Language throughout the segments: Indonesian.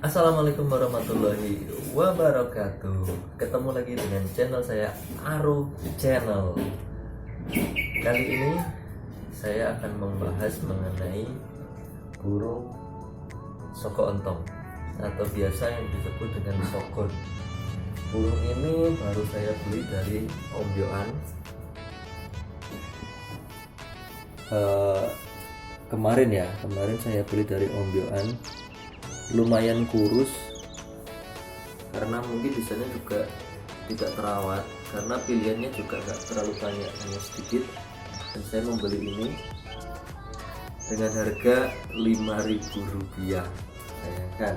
Assalamualaikum warahmatullahi wabarakatuh. Ketemu lagi dengan channel saya, Aru Channel. Kali ini saya akan membahas mengenai burung soko ontong atau biasa yang disebut dengan sokon. Burung ini baru saya beli dari Om Yohan. Kemarin saya beli dari Om Yohan. Lumayan kurus karena mungkin di sana juga tidak terawat, karena pilihannya juga nggak terlalu banyak, hanya sedikit. Dan saya membeli ini dengan harga Rp5.000. Bayangkan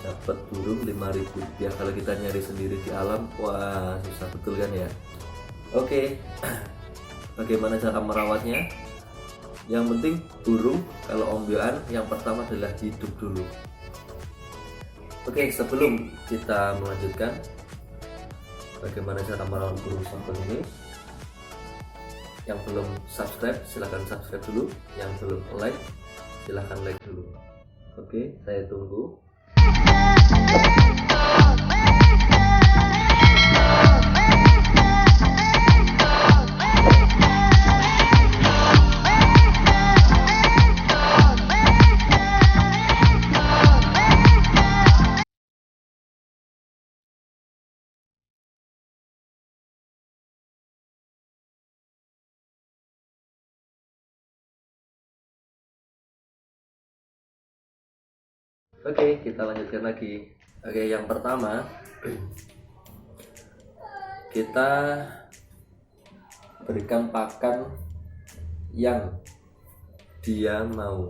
dapat burung Rp5.000. Kalau kita nyari sendiri di alam, wah susah betul kan ya. Oke, bagaimana cara merawatnya? Yang penting burung kalau Om Yohan yang pertama adalah hidup dulu. Oke, sebelum kita melanjutkan bagaimana cara merawat burung sokon ini, yang belum subscribe silahkan subscribe dulu, yang belum like silahkan like dulu. Oke, saya tunggu. Oke, kita lanjutkan lagi. Oke, yang pertama kita berikan pakan yang dia mau,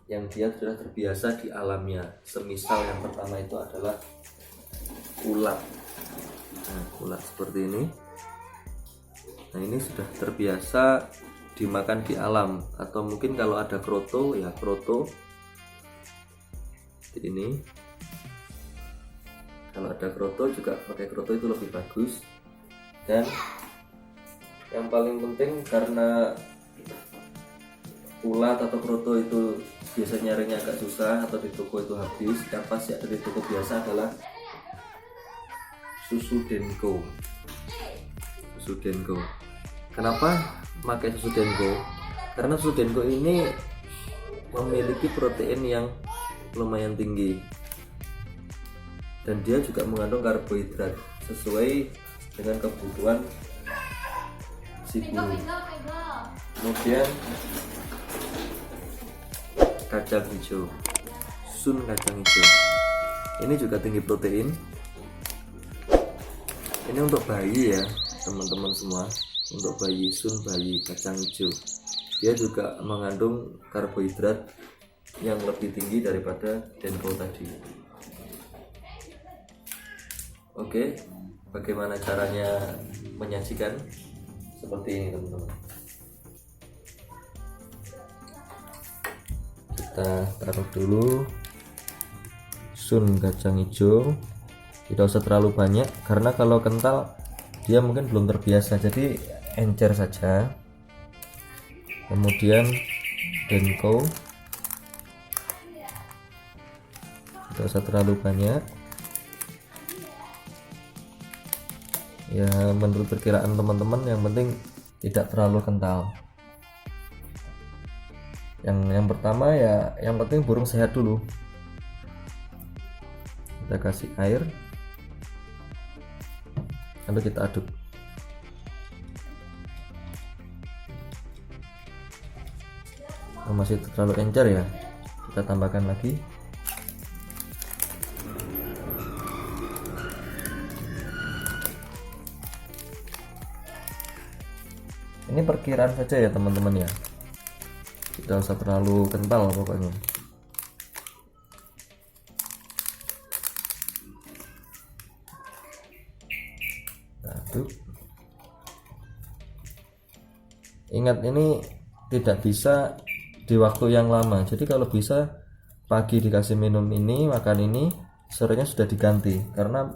yang dia sudah terbiasa di alamnya. Semisal yang pertama itu adalah ulat. Nah, ulat seperti ini. Nah, ini sudah terbiasa dimakan di alam, atau mungkin kalau ada kroto ya kroto. Ini kalau ada kroto juga pakai kroto itu lebih bagus. Dan yang paling penting, karena ulat atau kroto itu biasanya nyarinya agak susah atau di toko itu habis, yang pasti ada di toko biasa adalah susu Denko. Susu Denko. Kenapa pakai susu Denko? Karena susu Denko ini memiliki protein yang lumayan tinggi, dan dia juga mengandung karbohidrat sesuai dengan kebutuhan si burung. Kemudian kacang hijau, sun kacang hijau, ini juga tinggi protein. Ini untuk bayi ya teman-teman semua, untuk bayi, sun bayi kacang hijau. Dia juga mengandung karbohidrat yang lebih tinggi daripada Denko tadi. Oke, bagaimana caranya menyajikan? Seperti ini teman-teman. Kita taruh dulu sun kacang hijau, tidak usah terlalu banyak karena kalau kental dia mungkin belum terbiasa, jadi encer saja. Kemudian Denko, tidak usah terlalu banyak ya, menurut perkiraan teman-teman, yang penting tidak terlalu kental. Yang pertama ya, yang penting burung sehat dulu. Kita kasih air, lalu kita aduk. Masih terlalu encer ya, kita tambahkan lagi. Ini perkiraan saja ya teman-teman ya, tidak usah terlalu kental pokoknya. Aduk. Ingat, ini tidak bisa di waktu yang lama, jadi kalau bisa pagi dikasih minum ini, makan ini, sorenya sudah diganti karena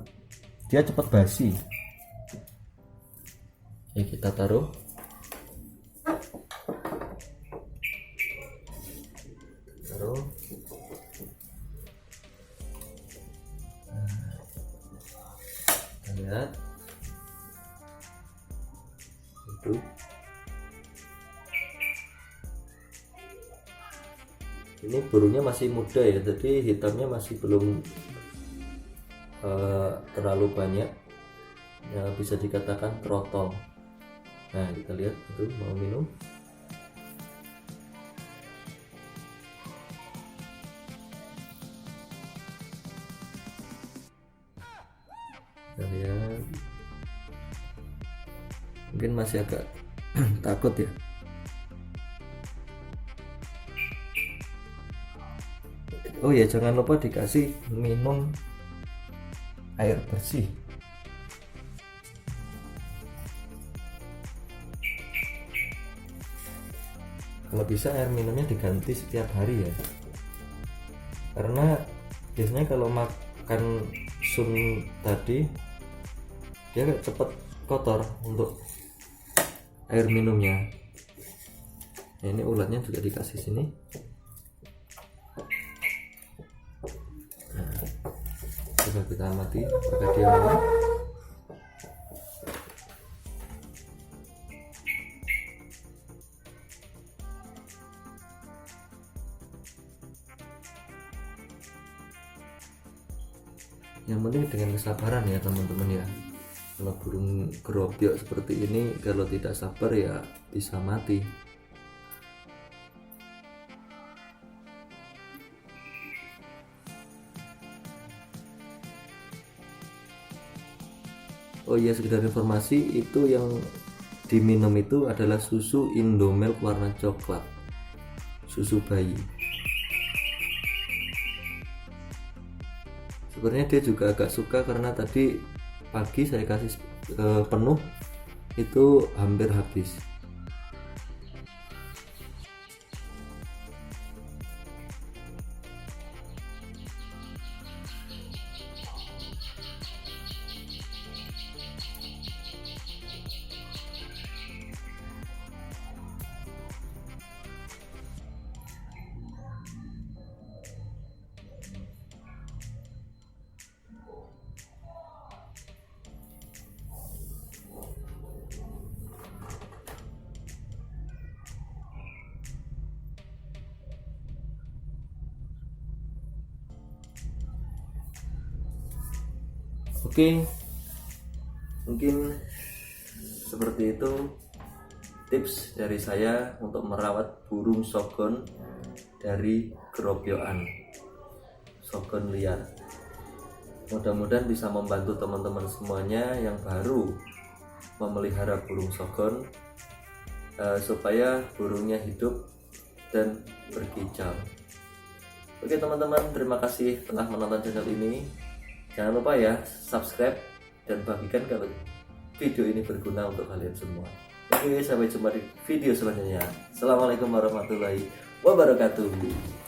dia cepat basi. Oke, kita taruh. Tuh. Ini burungnya masih muda ya, jadi hitamnya masih belum terlalu banyak ya, bisa dikatakan trotol. Nah kita lihat itu mau minum. Kita lihat, mungkin masih agak takut ya. Oh ya, jangan lupa dikasih minum air bersih. Kalau bisa air minumnya diganti setiap hari ya, karena biasanya kalau makan sun tadi dia cepet kotor untuk air minumnya. Nah, ini ulatnya juga dikasih sini. Coba kita amati apakah dia mau. Yang penting dengan kesabaran ya teman-teman ya. Kalau burung gerobyok seperti ini, kalau tidak sabar ya bisa mati. Oh iya, sekedar informasi, itu yang diminum itu adalah susu Indomilk warna coklat, susu bayi. Sebenarnya dia juga agak suka karena tadi pagi saya kasih penuh, itu hampir habis. Oke, mungkin seperti itu tips dari saya untuk merawat burung shotgun dari gerobyokan shotgun liar. Mudah-mudahan bisa membantu teman-teman semuanya yang baru memelihara burung shotgun, supaya burungnya hidup dan berkicau. Oke teman-teman, terima kasih telah menonton channel ini. Jangan lupa ya subscribe dan bagikan kalau video ini berguna untuk kalian semua. Oke, sampai jumpa di video selanjutnya. Assalamualaikum warahmatullahi wabarakatuh.